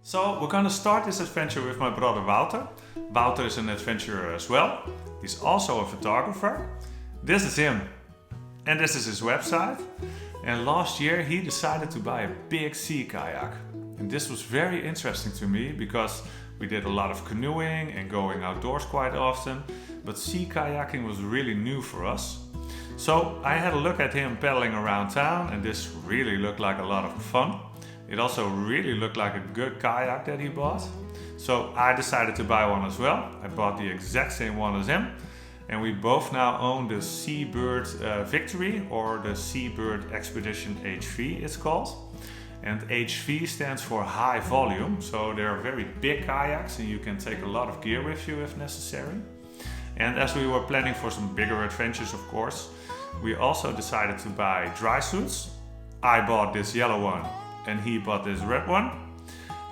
So we're gonna start this adventure with my brother Wouter. Wouter is an adventurer as well. He's also a photographer. This is him and this is his website. And last year he decided to buy a big sea kayak. And this was very interesting to me because we did a lot of canoeing and going outdoors quite often, but sea kayaking was really new for us. So I had a look at him pedaling around town and this really looked like a lot of fun. It also really looked like a good kayak that he bought. So I decided to buy one as well. I bought the exact same one as him. And we both now own the Seabird Victory, or the Seabird Expedition HV it's called. And HV stands for high volume. So they're very big kayaks and you can take a lot of gear with you if necessary. And as we were planning for some bigger adventures, of course, we also decided to buy dry suits. I bought this yellow one and he bought this red one.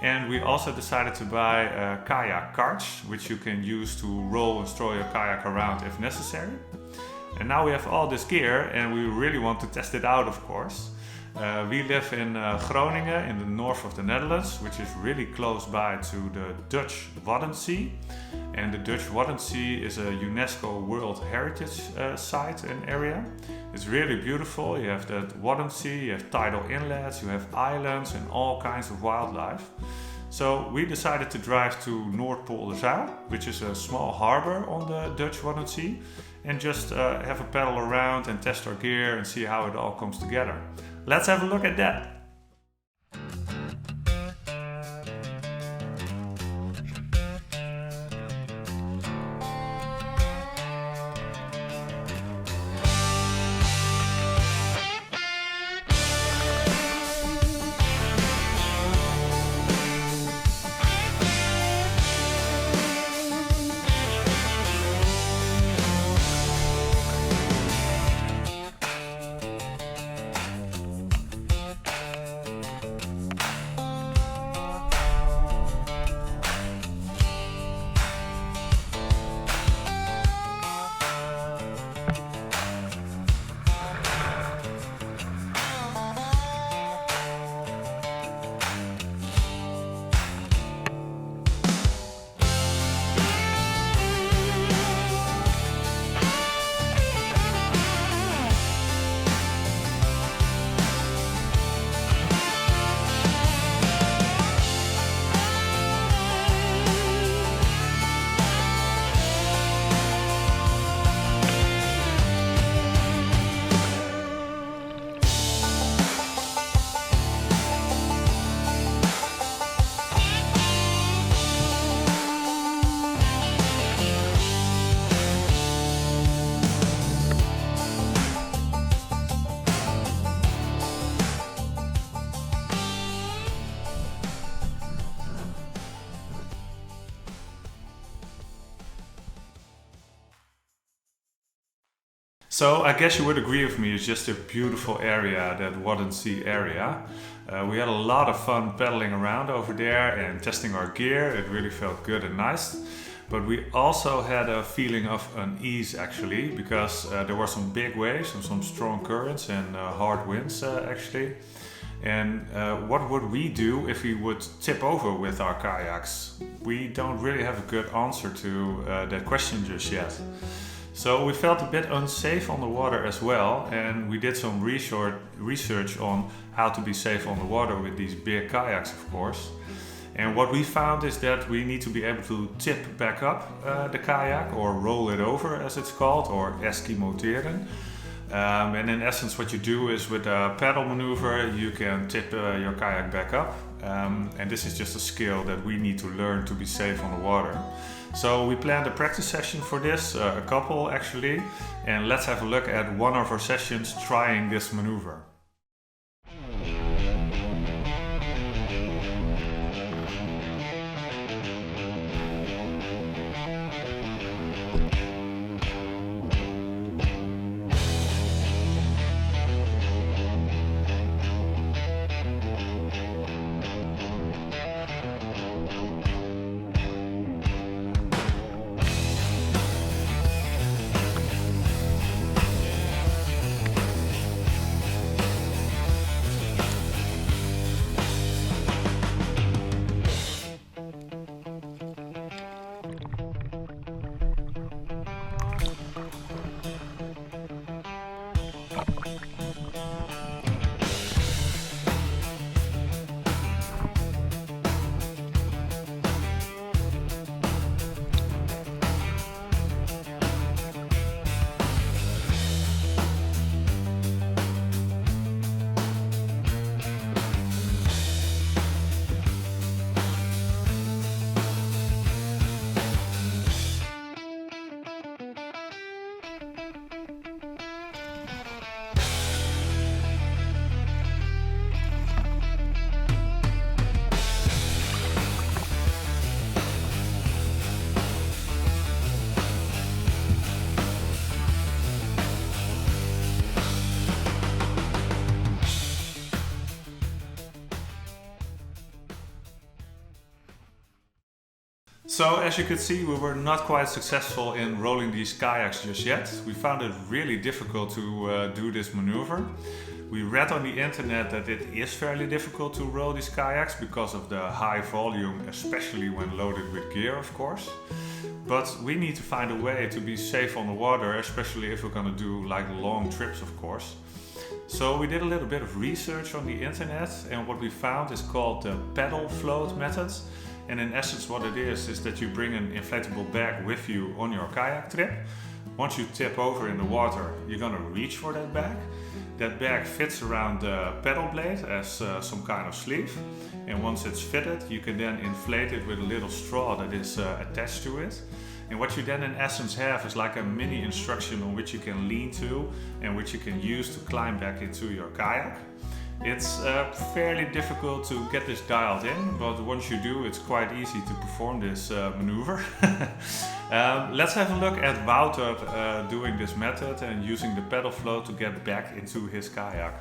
And we also decided to buy a kayak carts, which you can use to roll and stroll your kayak around if necessary. And now we have all this gear and we really want to test it out, of course. We live in Groningen in the north of the Netherlands, which is really close by to the Dutch Wadden Sea. And the Dutch Wadden Sea is a UNESCO World Heritage site and area. It's really beautiful. You have the Wadden Sea, you have tidal inlets, you have islands and all kinds of wildlife. So we decided to drive to Oudeschild, which is a small harbor on the Dutch Wadden Sea, and just have a paddle around and test our gear and see how it all comes together. Let's have a look at that. So I guess you would agree with me, it's just a beautiful area, that Wadden Sea area. We had a lot of fun paddling around over there and testing our gear. It really felt good and nice. But we also had a feeling of unease actually, because there were some big waves and some strong currents and hard winds actually. And what would we do if we would tip over with our kayaks? We don't really have a good answer to that question just yet. So we felt a bit unsafe on the water as well, and we did some research on how to be safe on the water with these big kayaks, of course. And what we found is that we need to be able to tip back up the kayak, or roll it over as it's called, or eskimoteren. And in essence what you do is with a paddle maneuver you can tip your kayak back up. And this is just a skill that we need to learn to be safe on the water. So we planned a practice session for this, a couple actually, and let's have a look at one of our sessions trying this maneuver. So as you could see, we were not quite successful in rolling these kayaks just yet. We found it really difficult to do this maneuver. We read on the internet that it is fairly difficult to roll these kayaks because of the high volume, especially when loaded with gear, of course. But we need to find a way to be safe on the water, especially if we're gonna do like long trips, of course. So we did a little bit of research on the internet, and what we found is called the pedal float method. And in essence what it is that you bring an inflatable bag with you on your kayak trip. Once you tip over in the water, you're gonna reach for that bag. That bag fits around the pedal blade as some kind of sleeve. And once it's fitted, you can then inflate it with a little straw that is attached to it. And what you then in essence have is like a mini instruction on which you can lean to and which you can use to climb back into your kayak. It's fairly difficult to get this dialed in, but once you do, it's quite easy to perform this maneuver. Let's have a look at Wouter doing this method and using the pedal float to get back into his kayak.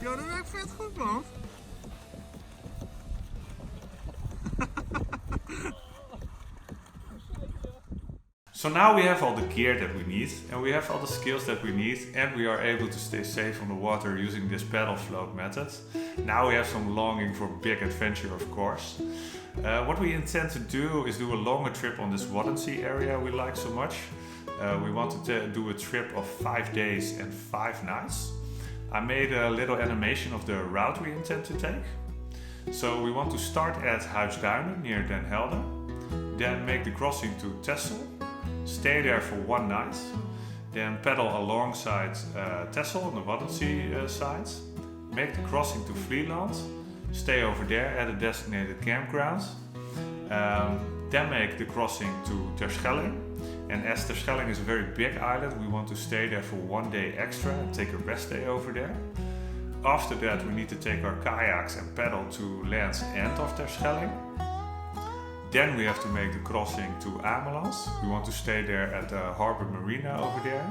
Ja, dat werkt vet goed, man. So now we have all the gear that we need, and we have all the skills that we need, and we are able to stay safe on the water using this pedal float method. Now we have some longing for big adventure, of course. What we intend to do is do a longer trip on this Wadden Sea area we like so much. We want to do a trip of 5 days and 5 nights. I made a little animation of the route we intend to take. So we want to start at Oudeschild near Den Helder, then make the crossing to Texel, stay there for 1 night, then paddle alongside Texel on the Wadden Sea side, make the crossing to Vlieland, stay over there at a designated campground, then make the crossing to Terschelling. And as Terschelling is a very big island, we want to stay there for 1 day extra and take a rest day over there. After that, we need to take our kayaks and paddle to land's End of Terschelling. Then we have to make the crossing to Ameland. We want to stay there at the harbor Marina over there.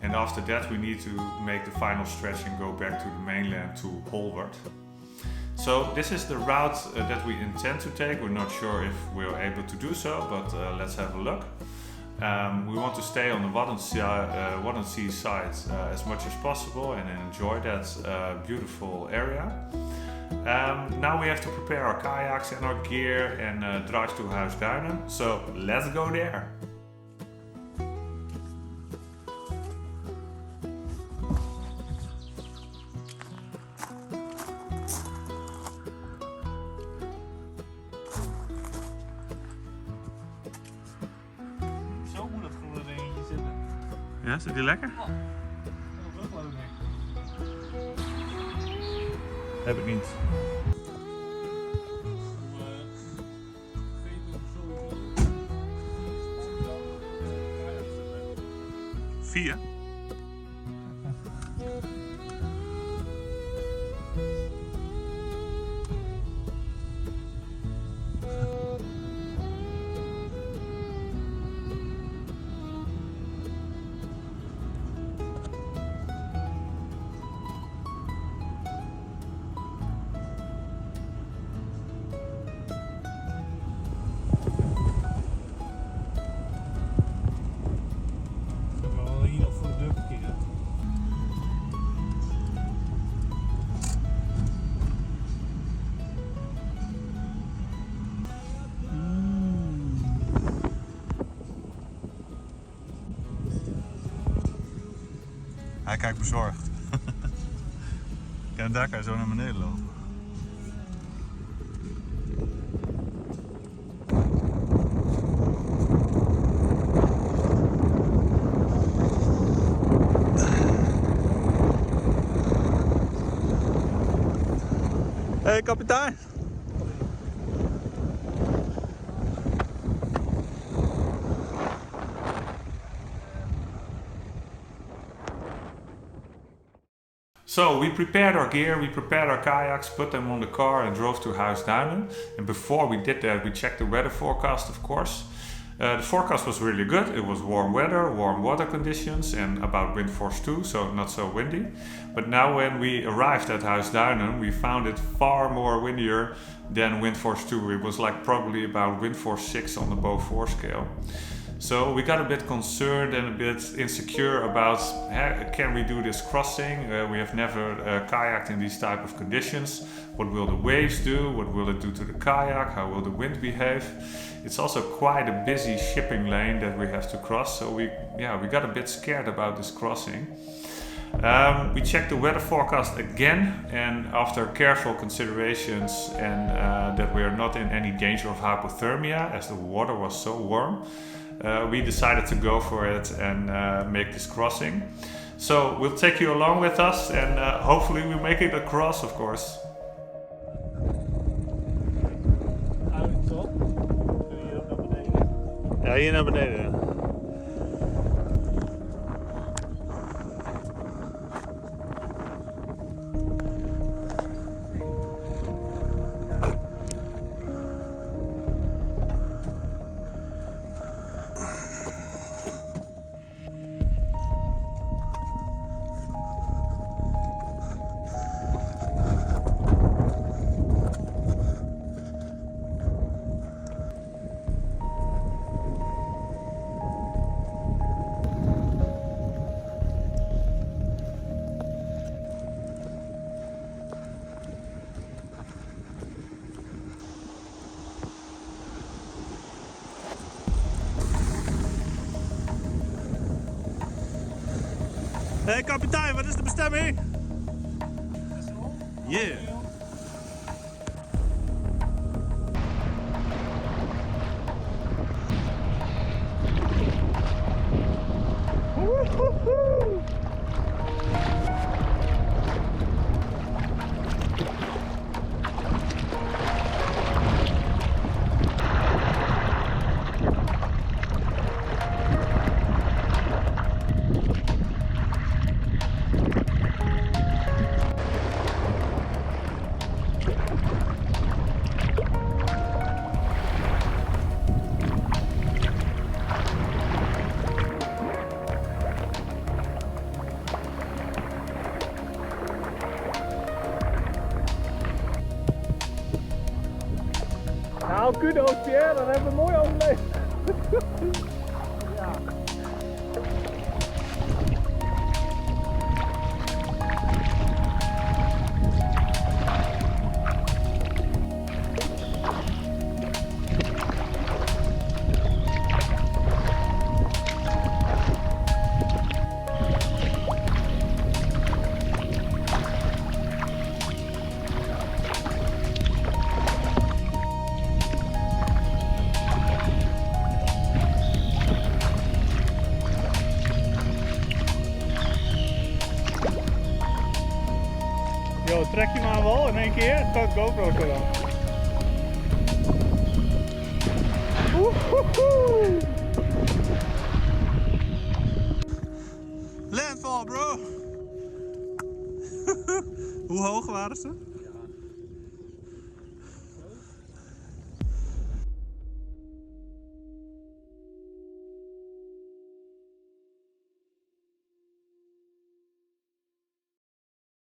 And after that, we need to make the final stretch and go back to the mainland to Holwerd. So this is the route that we intend to take. We're not sure if we're able to do so, but let's have a look. We want to stay on the Wadden Sea side as much as possible and enjoy that beautiful area. Now we have to prepare our kayaks and our gear and drive to Oudeschild. So let's go there! Ja, zit die lekker? Oh, dat is ook leuk. Heb ik niet. Vier? kijk, bezorgd. Kijk, daar kan je zo naar beneden lopen. Hey kapitein! So we prepared our gear, we prepared our kayaks, put them on the car and drove to Oudeschild. And before we did that, we checked the weather forecast, of course. The forecast was really good. It was warm weather, warm water conditions, and about wind force 2, so not so windy. But now when we arrived at Oudeschild, we found it far more windier than wind force 2. It was like probably about wind force 6 on the Bow 4 scale. So we got a bit concerned and a bit insecure about can we do this crossing? We have never kayaked in these type of conditions. What will the waves do? What will it do to the kayak? How will the wind behave? It's also quite a busy shipping lane that we have to cross, so we got a bit scared about this crossing. We checked the weather forecast again, and after careful considerations and that we are not in any danger of hypothermia as the water was so warm, we decided to go for it and make this crossing. So we'll take you along with us, and hopefully we make it across, of course. Ja, hier naar beneden. Hey kapitein, wat is de bestemming? Yeah. Nou, kudos Pierre, dan hebben we mooi overleefd. Ja. Yo, trek je maar wel in één keer, het gaat GoPro zo dan. Landfall, bro! Hoe hoog waren ze?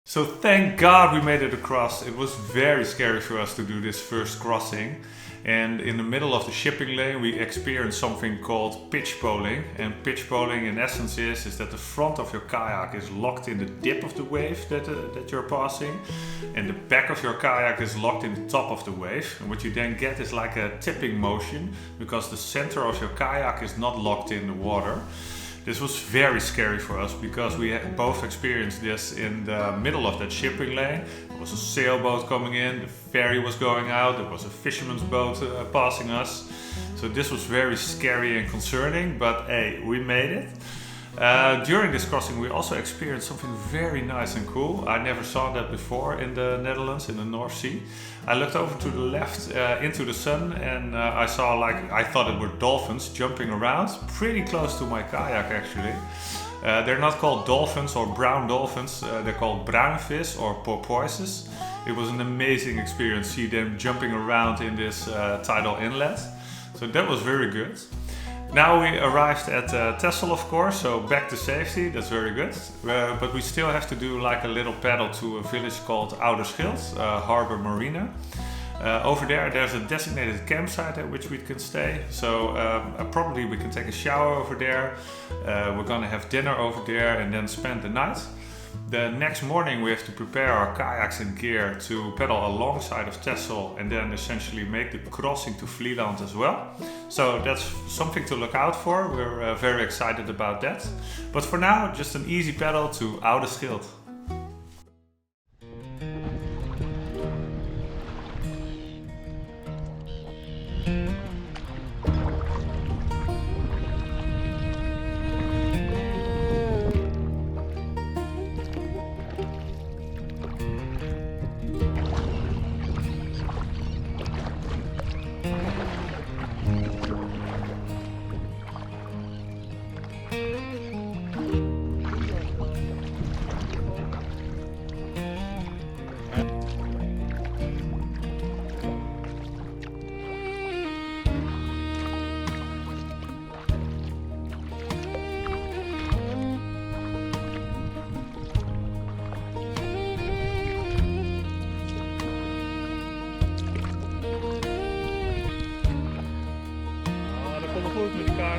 So thank God we made it across. It was very scary for us to do this first crossing. And in the middle of the shipping lane we experienced something called pitch poling. And pitch poling in essence is that the front of your kayak is locked in the dip of the wave that you're passing. And the back of your kayak is locked in the top of the wave. And what you then get is like a tipping motion because the center of your kayak is not locked in the water. This was very scary for us because we had both experienced this in the middle of that shipping lane. There was a sailboat coming in, the ferry was going out, there was a fisherman's boat passing us. So this was very scary and concerning, but hey, we made it. During this crossing we also experienced something very nice and cool. I never saw that before in the Netherlands, in the North Sea. I looked over to the left into the sun and I saw, I thought it were dolphins jumping around pretty close to my kayak actually. They're not called dolphins or brown dolphins, they're called bruinvis or porpoises. It was an amazing experience, see them jumping around in this tidal inlet. So that was very good. Now we arrived at Texel, of course, so back to safety, that's very good. But we still have to do like a little paddle to a village called Oudeschild, Harbor Marina. Over there's a designated campsite at which we can stay, so probably we can take a shower over there. We're gonna have dinner over there and then spend the night. The next morning we have to prepare our kayaks and gear to paddle alongside of Texel and then essentially make the crossing to Vlieland as well. So that's something to look out for. We're very excited about that. But for now, just an easy paddle to Oudeschild. Goed met elkaar.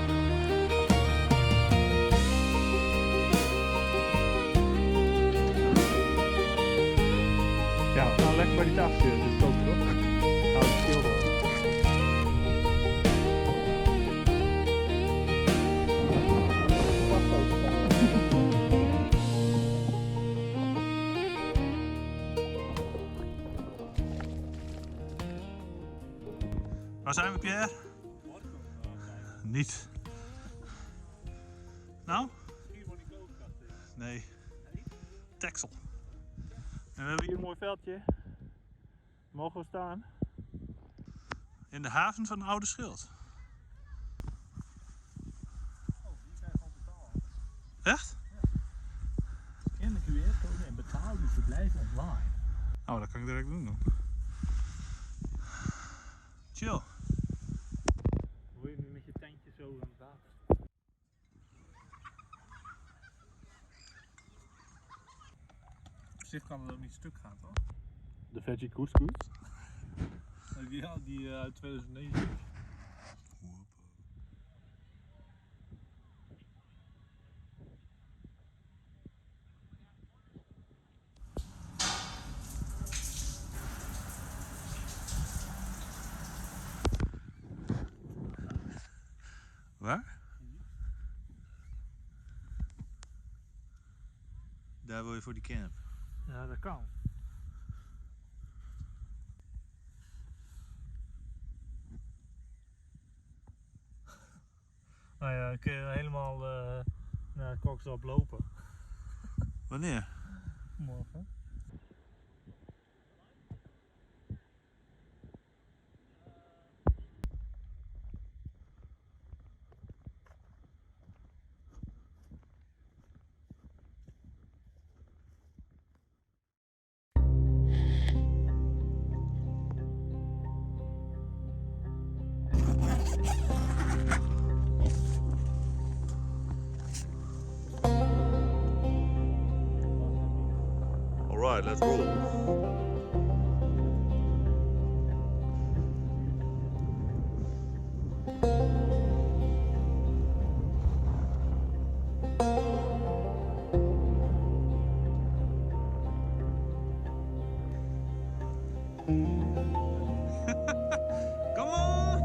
Ja, we gaan lekker bij die tafel zitten, dus dat ook toch? Houd het stil. Waar zijn we, Pierre? Niet. Nou? Nee. Texel. En we hebben hier Een mooi veldje. Mogen we staan? in de haven van Oudeschild. Oh, die zijn gewoon betaald. Echt? Scan de QR-code en betaal uw verblijf online. Oh, dat kan ik direct doen dan. Chill. Wil je nu met je tentje zo aan het water? Op zich kan het ook niet stuk gaan, toch? De veggie couscous? Die uit 2009. Waar? Daar wil je voor die camp. Ja, dat kan. Nou ja, dan kun je helemaal naar Kokstad lopen. Wanneer? Morgen. Alright, let's roll. Come on!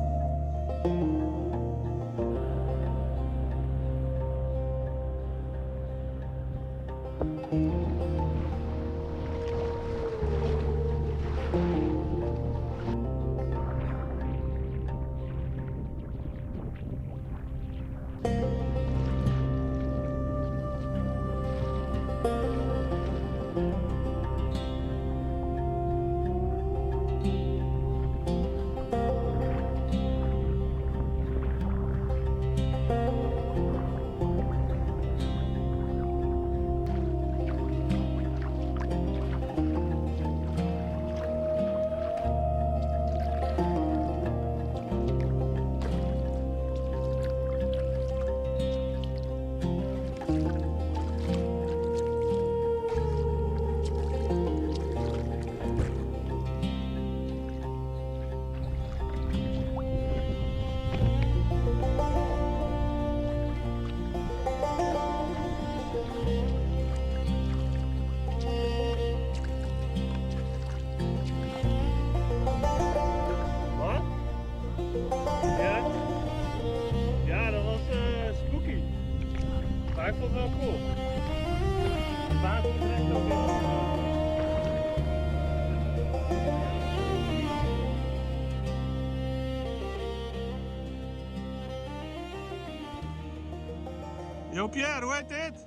Yo Pierre, hoe heet dit?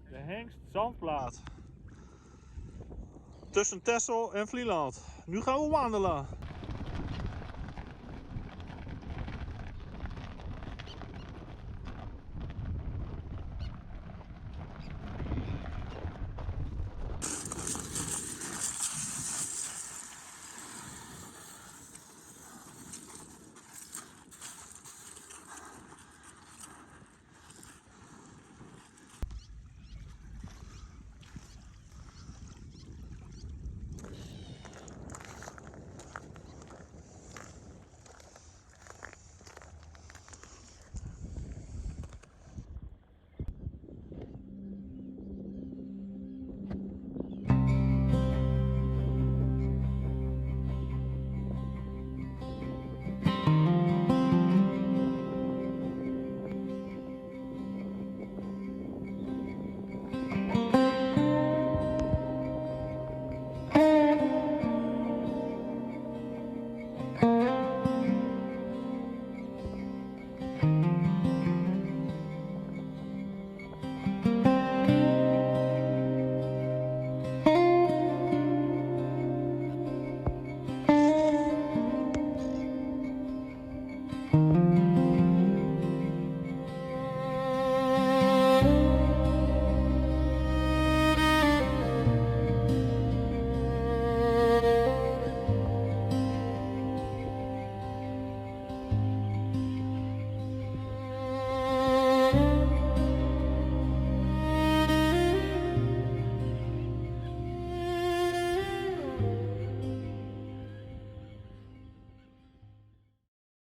De Hengst zandplaat. Tussen Texel en Vlieland. Nu gaan we wandelen.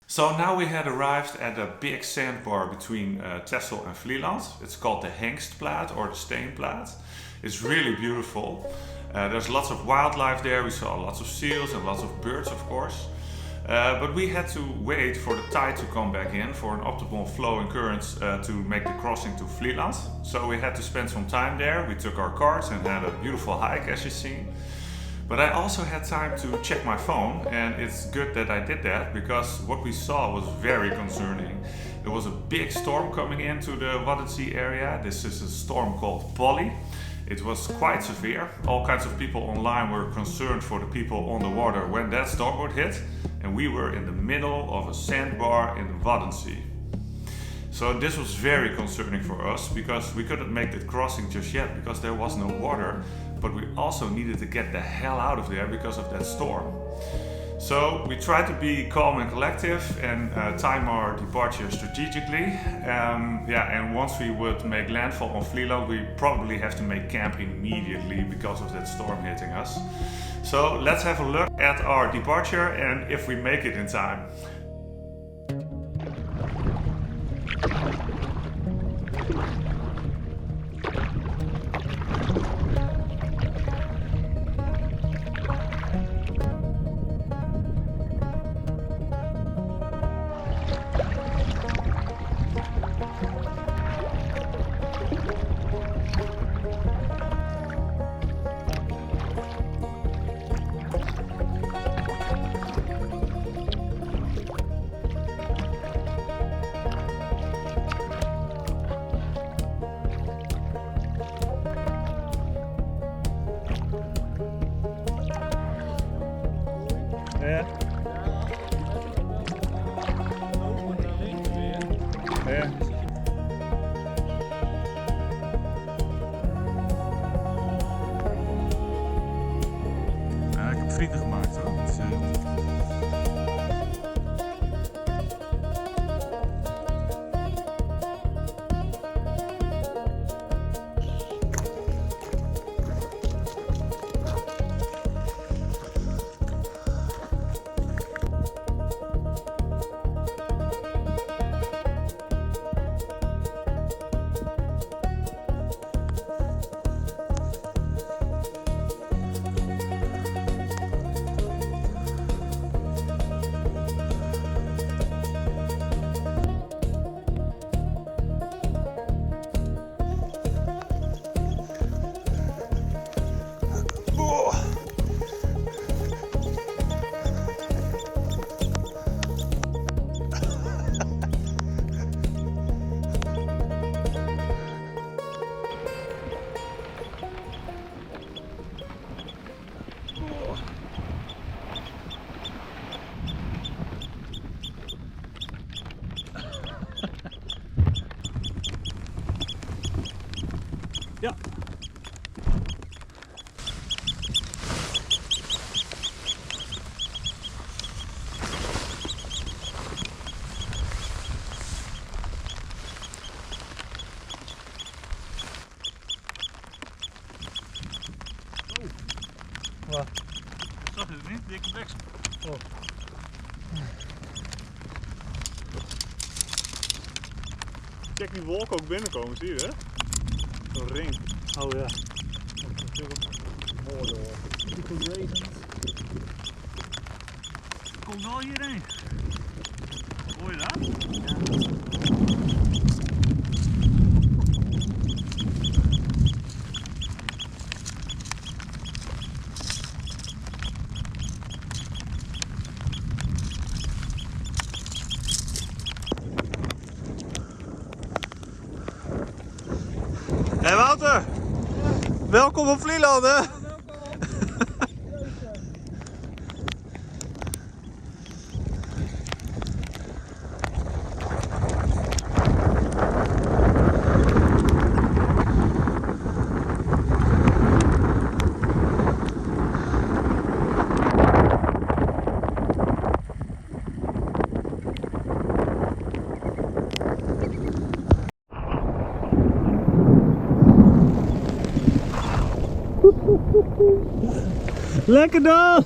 So now we had arrived at a big sandbar between Texel and Vlieland. It's called the Hengstplaat or the Steenplaat. It's really beautiful. There's lots of wildlife there. We saw lots of seals and lots of birds, of course. But we had to wait for the tide to come back in for an optimal flow and currents to make the crossing to Vlieland. So we had to spend some time there. We took our carts and had a beautiful hike, as you've seen. But I also had time to check my phone, and it's good that I did that because what we saw was very concerning. There was a big storm coming into the Wadden Sea area. This is a storm called Polly. It was quite severe. All kinds of people online were concerned for the people on the water when that storm would hit, and we were in the middle of a sandbar in the Wadden Sea. So this was very concerning for us because we couldn't make the crossing just yet because there was no water, but we also needed to get the hell out of there because of that storm. So we tried to be calm and collective and time our departure strategically. And once we would make landfall on Vlieland, we probably have to make camp immediately because of that storm hitting us. So let's have a look at our departure and if we make it in time. Ja. Ja. Ja, ik heb vrienden gemaakt hoor. Dus, Ja. Wat? Zag je het niet? Dikke bliksem. Oh. Kijk die wolken ook binnenkomen, zie je hè? Zo'n ring. Oh ja. Mooi hoor. Komt wel hierheen. Hoor je dat? Hey Wouter! Welkom op Vlieland hè! Lekker dan!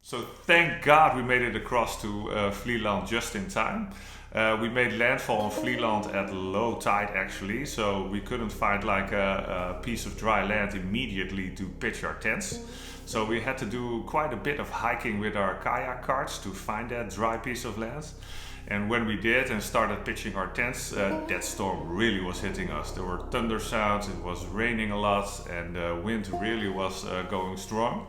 So thank God we made it across to Vlieland just in time. We made landfall on Vlieland at low tide actually, so we couldn't find like a piece of dry land immediately to pitch our tents. So we had to do quite a bit of hiking with our kayak carts to find that dry piece of land. And when we did and started pitching our tents, that storm really was hitting us. There were thunder sounds, it was raining a lot, and the wind really was going strong.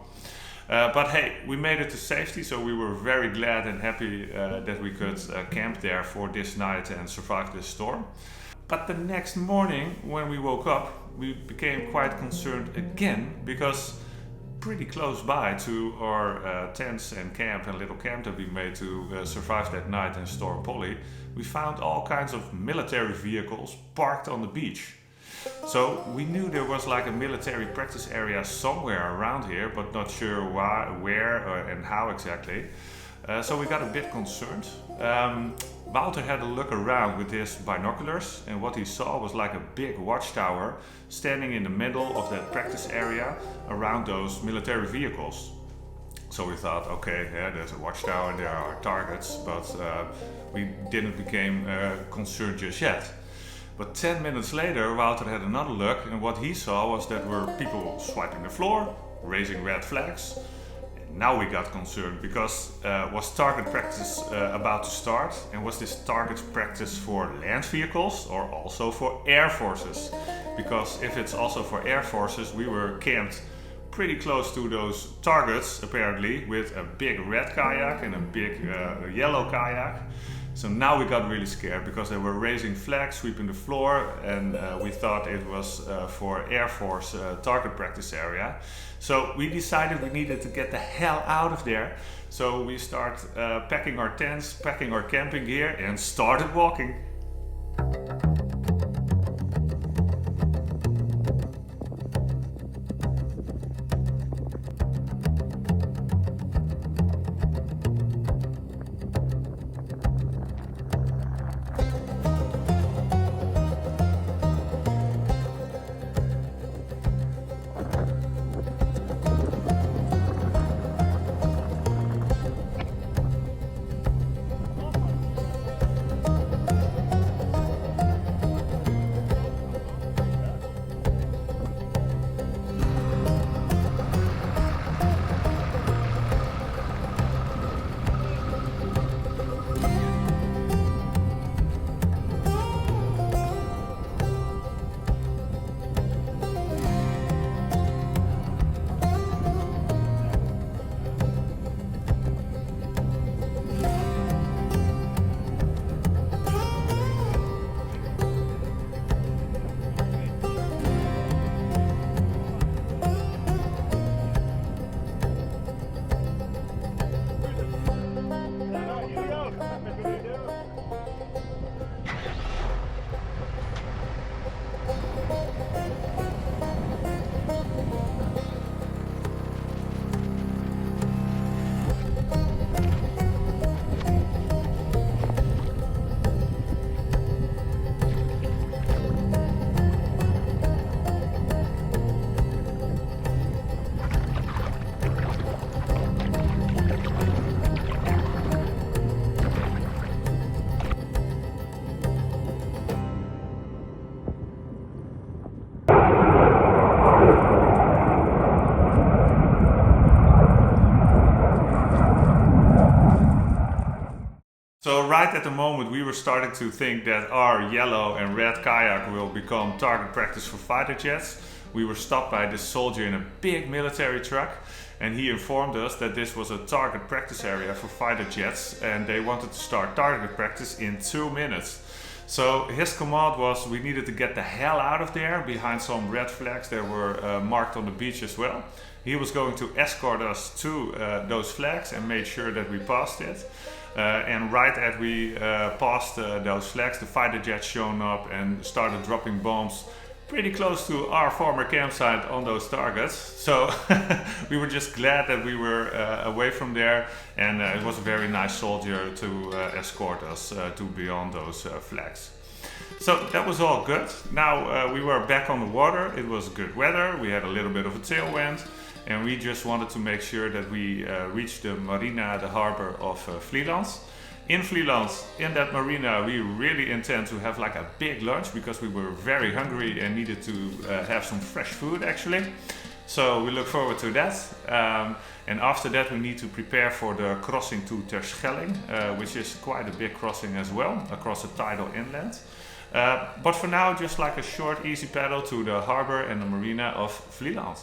But hey, we made it to safety, so we were very glad and happy that we could camp there for this night and survive this storm. But the next morning, when we woke up, we became quite concerned again, because pretty close by to our tents and camp and little camp that we made to survive that night in Storm Polly, we found all kinds of military vehicles parked on the beach. So we knew there was like a military practice area somewhere around here, but not sure why, where and how exactly. So we got a bit concerned. Wouter had a look around with his binoculars, and what he saw was like a big watchtower standing in the middle of that practice area around those military vehicles. So we thought, okay, yeah, there's a watchtower and there are targets, but we didn't become concerned just yet. But 10 minutes later, Wouter had another look, and what he saw was that were people swiping the floor, raising red flags. And now we got concerned, because was target practice about to start, and was this target practice for land vehicles or also for air forces? Because if it's also for air forces, we were camped pretty close to those targets apparently, with a big red kayak and a big yellow kayak. So now we got really scared, because they were raising flags, sweeping the floor, and we thought it was for Air Force target practice area. So we decided we needed to get the hell out of there. So we started packing our tents, packing our camping gear, and started walking. So right at the moment we were starting to think that our yellow and red kayak will become target practice for fighter jets. We were stopped by this soldier in a big military truck, and he informed us that this was a target practice area for fighter jets and they wanted to start target practice in 2 minutes. So his command was we needed to get the hell out of there behind some red flags that were marked on the beach as well. He was going to escort us to those flags and made sure that we passed it. And right as we passed those flags, the fighter jets shown up and started dropping bombs pretty close to our former campsite on those targets. So we were just glad that we were away from there, and it was a very nice soldier to escort us to beyond those flags. So that was all good. Now we were back on the water. It was good weather. We had a little bit of a tailwind, and we just wanted to make sure that we reached the Marina, the harbor of Vlieland. In Vlieland, in that marina, we really intend to have like a big lunch because we were very hungry and needed to have some fresh food actually. So we look forward to that. And after that we need to prepare for the crossing to Terschelling, which is quite a big crossing as well, across the Tidal inland. But for now, just like a short easy paddle to the harbor and the marina of Vlieland.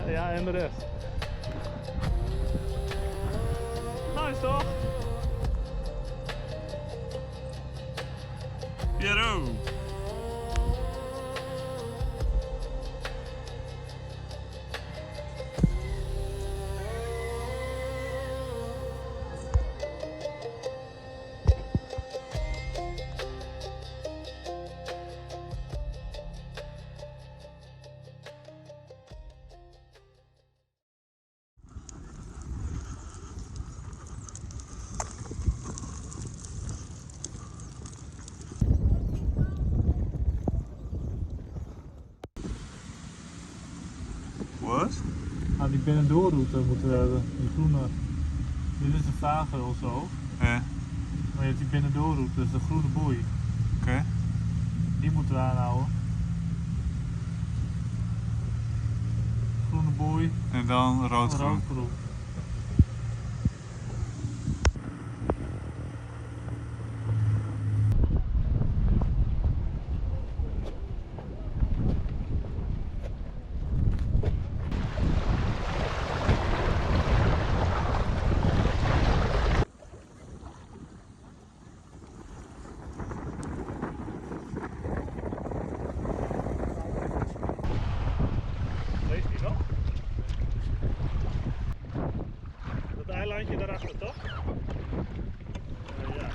Ja, en de rest. Nice toch? Piero! Wat? Nou, die binnendoorroute moeten we hebben. Die groene. Dit is een vage of zo. Ja. Maar je hebt die binnendoorroute, dus de groene boei. Oké. Die moeten we aanhouden. Groene boei. En dan rood-groen. Rood-groen. Leeft die nog? Dat eilandje daarachter toch? Ja.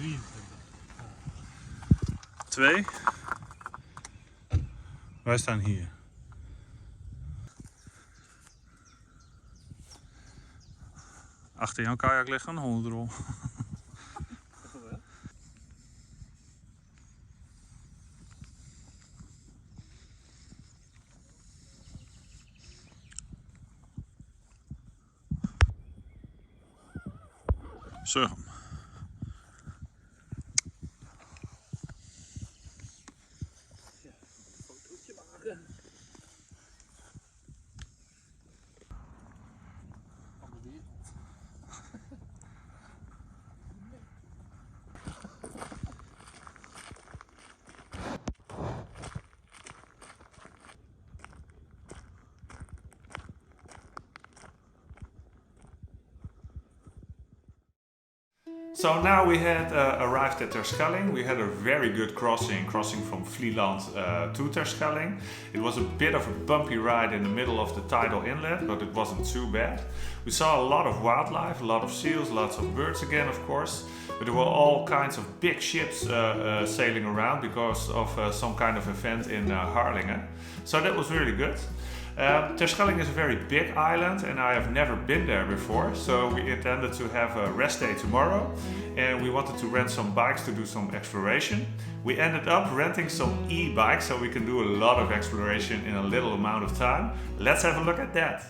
23. 2. Wij staan hier. Achter jouw kajak ligt een hondenrol. Surf hem. So now we had arrived at Terschelling. We had a very good crossing from Vlieland to Terschelling. It was a bit of a bumpy ride in the middle of the Tidal Inlet, but it wasn't too bad. We saw a lot of wildlife, a lot of seals, lots of birds again, of course. But there were all kinds of big ships sailing around because of some kind of event in Harlingen. So that was really good. Terschelling is a very big island and I have never been there before, so we intended to have a rest day tomorrow and we wanted to rent some bikes to do some exploration. We ended up renting some e-bikes so we can do a lot of exploration in a little amount of time. Let's have a look at that.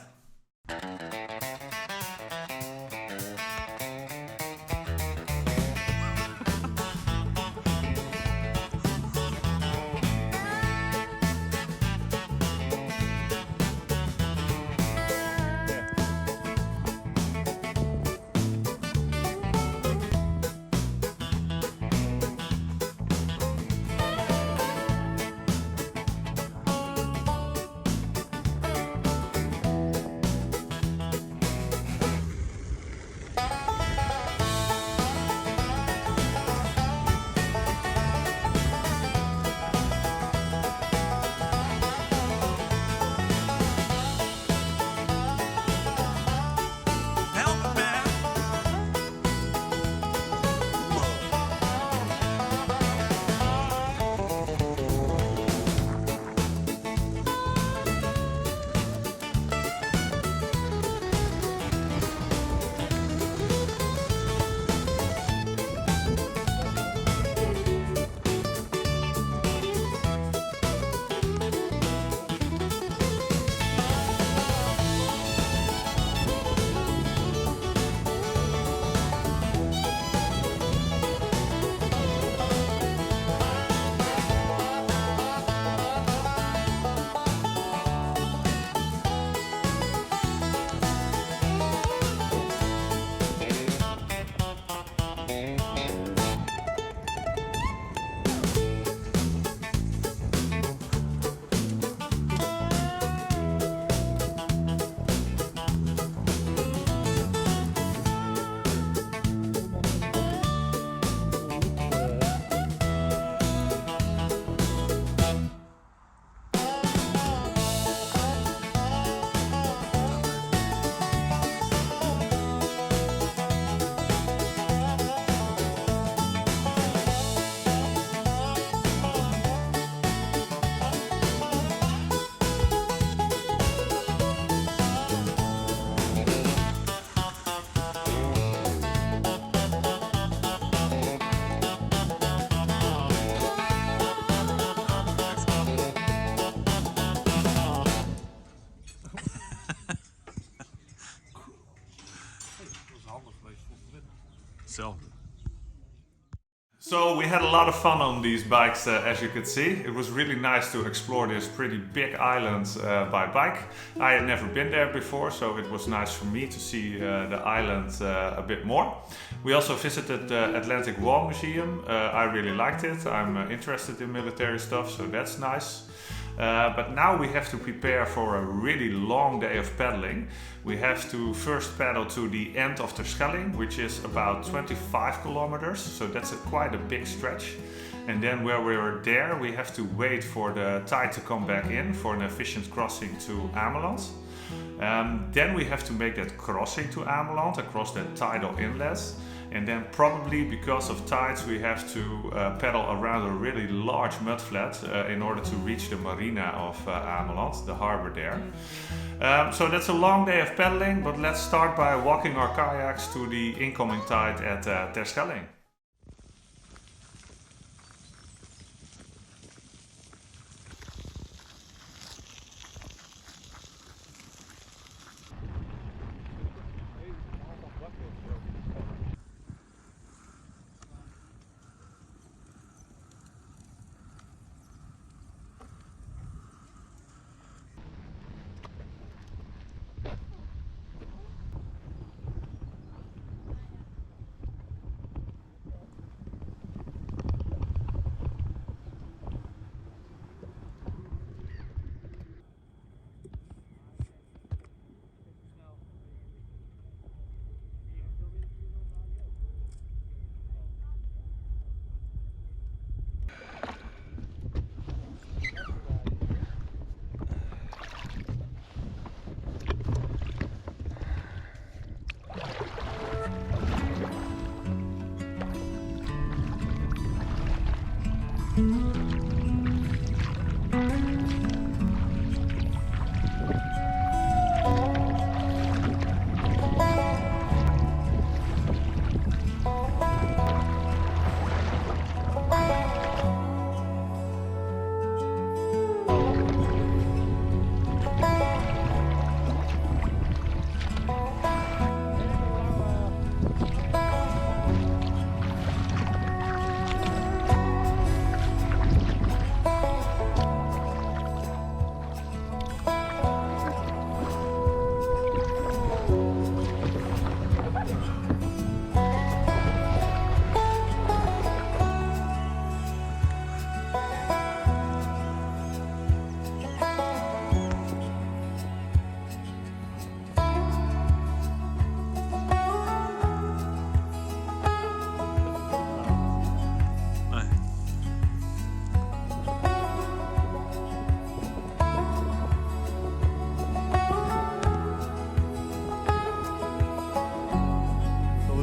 So we had a lot of fun on these bikes, as you could see. It was really nice to explore this pretty big island by bike. I had never been there before, so it was nice for me to see the island a bit more. We also visited the Atlantic Wall Museum. I really liked it. I'm interested in military stuff, so that's nice. But now we have to prepare for a really long day of paddling. We have to first paddle to the End of Terschelling, which is about 25 kilometers, so that's quite a big stretch. And then where we're there, we have to wait for the tide to come back in for an efficient crossing to Ameland. Then we have to make that crossing to Ameland across that tidal inlet. and then probably because of tides we have to paddle around a really large mudflat in order to reach the Marina of Ameland, the harbor there. So that's a long day of paddling, but let's start by walking our kayaks to the incoming tide at Terschelling.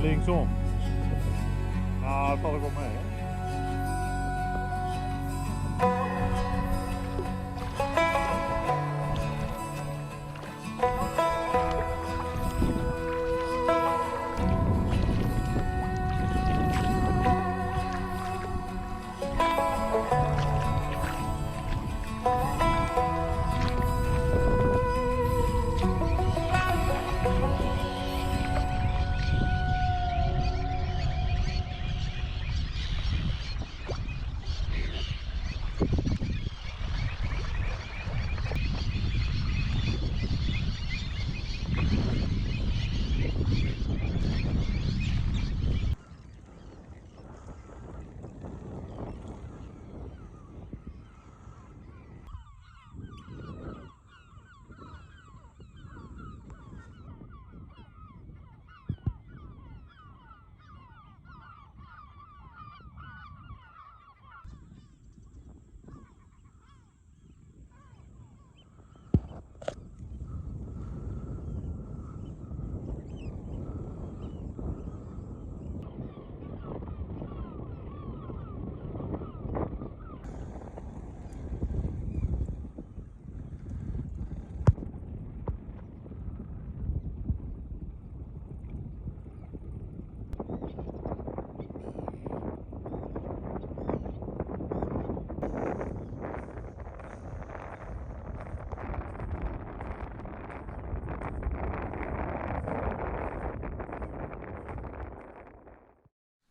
Linksom. Nou, dat valt ook wel mee, hè?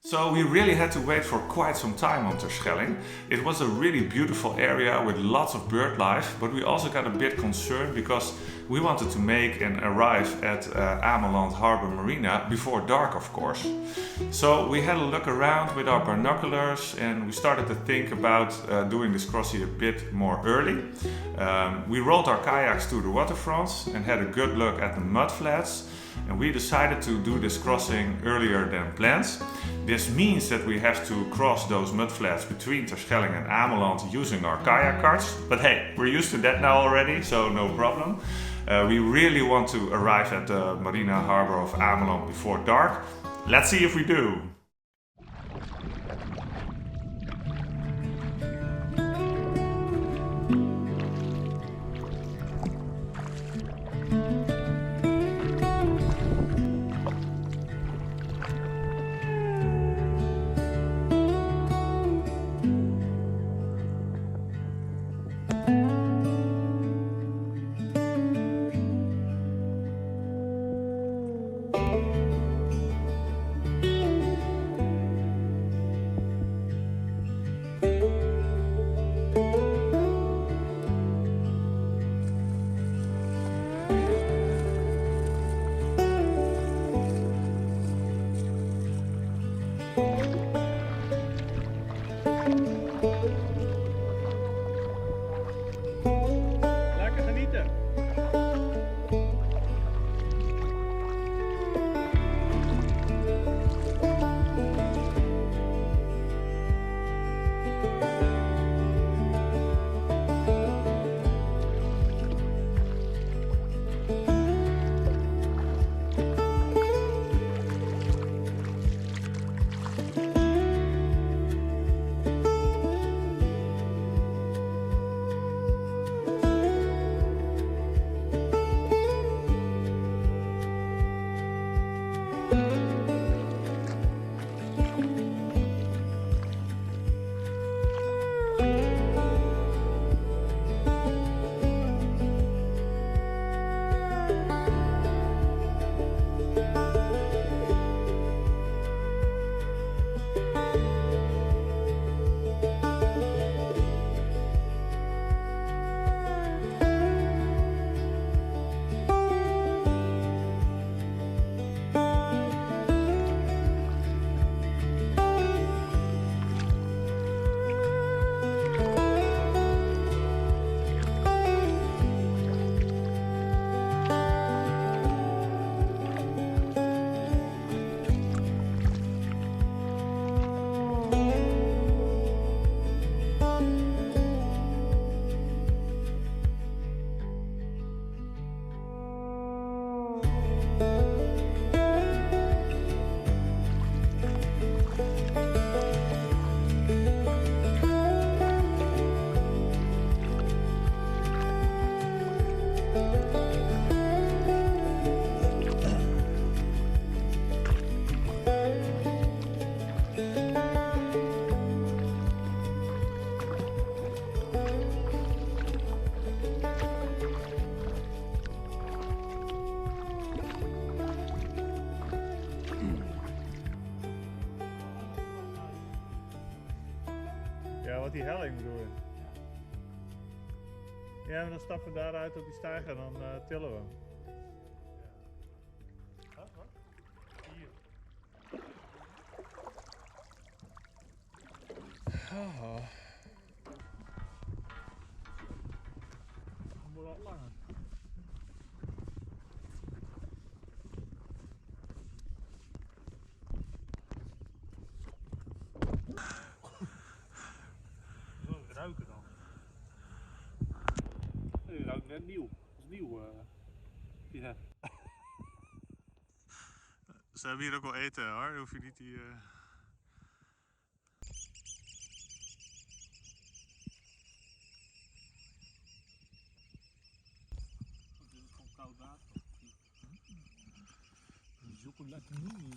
So we really had to wait for quite some time on Terschelling. It was a really beautiful area with lots of bird life, but we also got a bit concerned because we wanted to make and arrive at Ameland Harbour Marina before dark, of course. So we had a look around with our binoculars and we started to think about doing this crossing a bit more early. We rolled our kayaks to the waterfronts and had a good look at the mudflats. And we decided to do this crossing earlier than planned. This means that we have to cross those mudflats between Terschelling and Ameland using our kayak carts. But hey, we're used to that now already, so no problem. We really want to arrive at the Marina Harbour of Ameland before dark. Let's see if we do. Ja, wat die helling bedoel je? Ja, maar dan stappen we daaruit op die steiger en dan tillen we hem. Wat? Hier. Oh. Dat wordt al langer. Ruiken dan. Die ruikt net nieuw. Dat is nieuw. Ja. Ze hebben hier ook wel eten hoor, hoef je niet die... Dit is gewoon koud water. Chocolatini.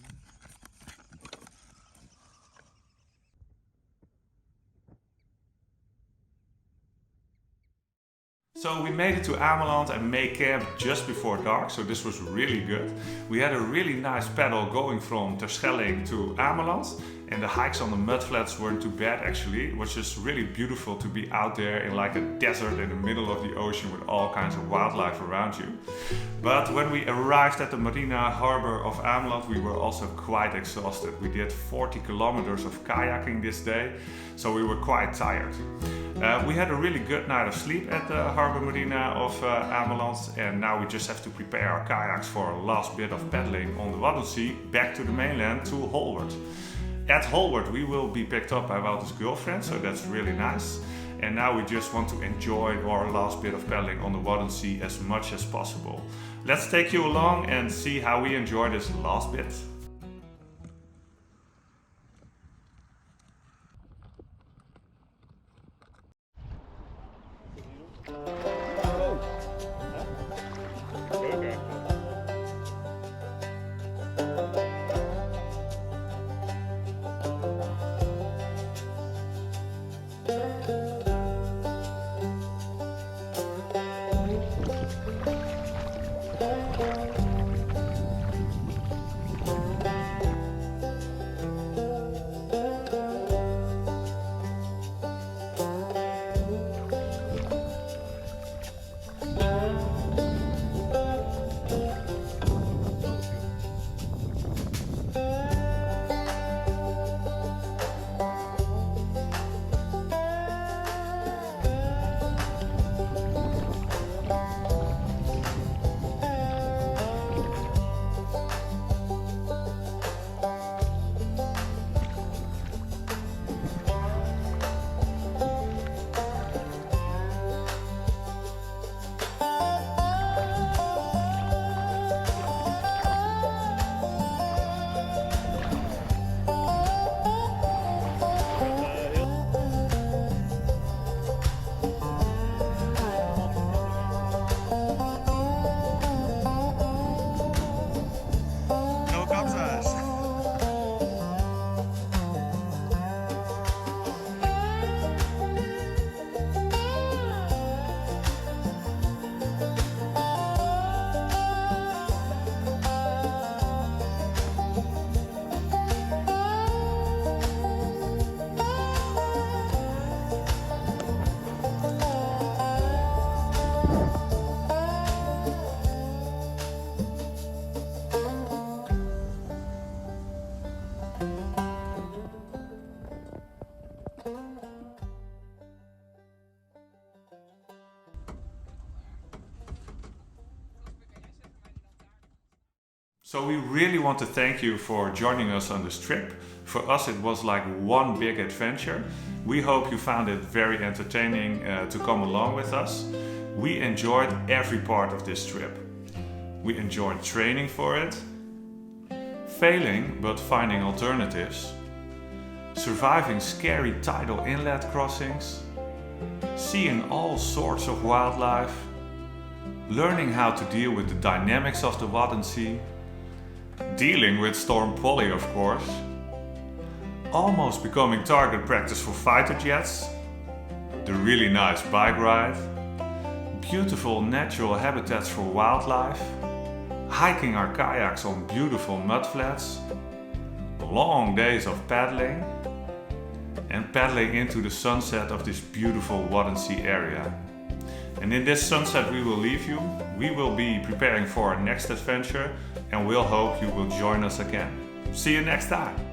So we made it to Ameland and May camp just before dark, so this was really good. We had a really nice paddle going from Terschelling to Ameland, and the hikes on the Mudflats weren't too bad actually. It was just really beautiful to be out there in like a desert in the middle of the ocean with all kinds of wildlife around you. But when we arrived at the Marina harbor of Ameland, we were also quite exhausted. We did 40 kilometers of kayaking this day, so we were quite tired. We had a really good night of sleep at the harbor marina of Ameland, and now we just have to prepare our kayaks for a last bit of paddling on the Wadden Sea back to the mainland to Holwerd. At Holwerd we will be picked up by Wouter's girlfriend, so that's really nice. And now we just want to enjoy our last bit of paddling on the Wadden Sea as much as possible. Let's take you along and see how we enjoy this last bit. So we really want to thank you for joining us on this trip. For us it was like one big adventure. We hope you found it very entertaining to come along with us. We enjoyed every part of this trip. We enjoyed training for it, failing but finding alternatives, surviving scary tidal inlet crossings, seeing all sorts of wildlife, learning how to deal with the dynamics of the Wadden Sea, dealing with Storm Polly of course, almost becoming target practice for fighter jets, the really nice bike ride, beautiful natural habitats for wildlife, hiking our kayaks on beautiful mudflats, long days of paddling, and paddling into the sunset of this beautiful Wadden Sea area. And in this sunset we will leave you. We will be preparing for our next adventure and we'll hope you will join us again. See you next time!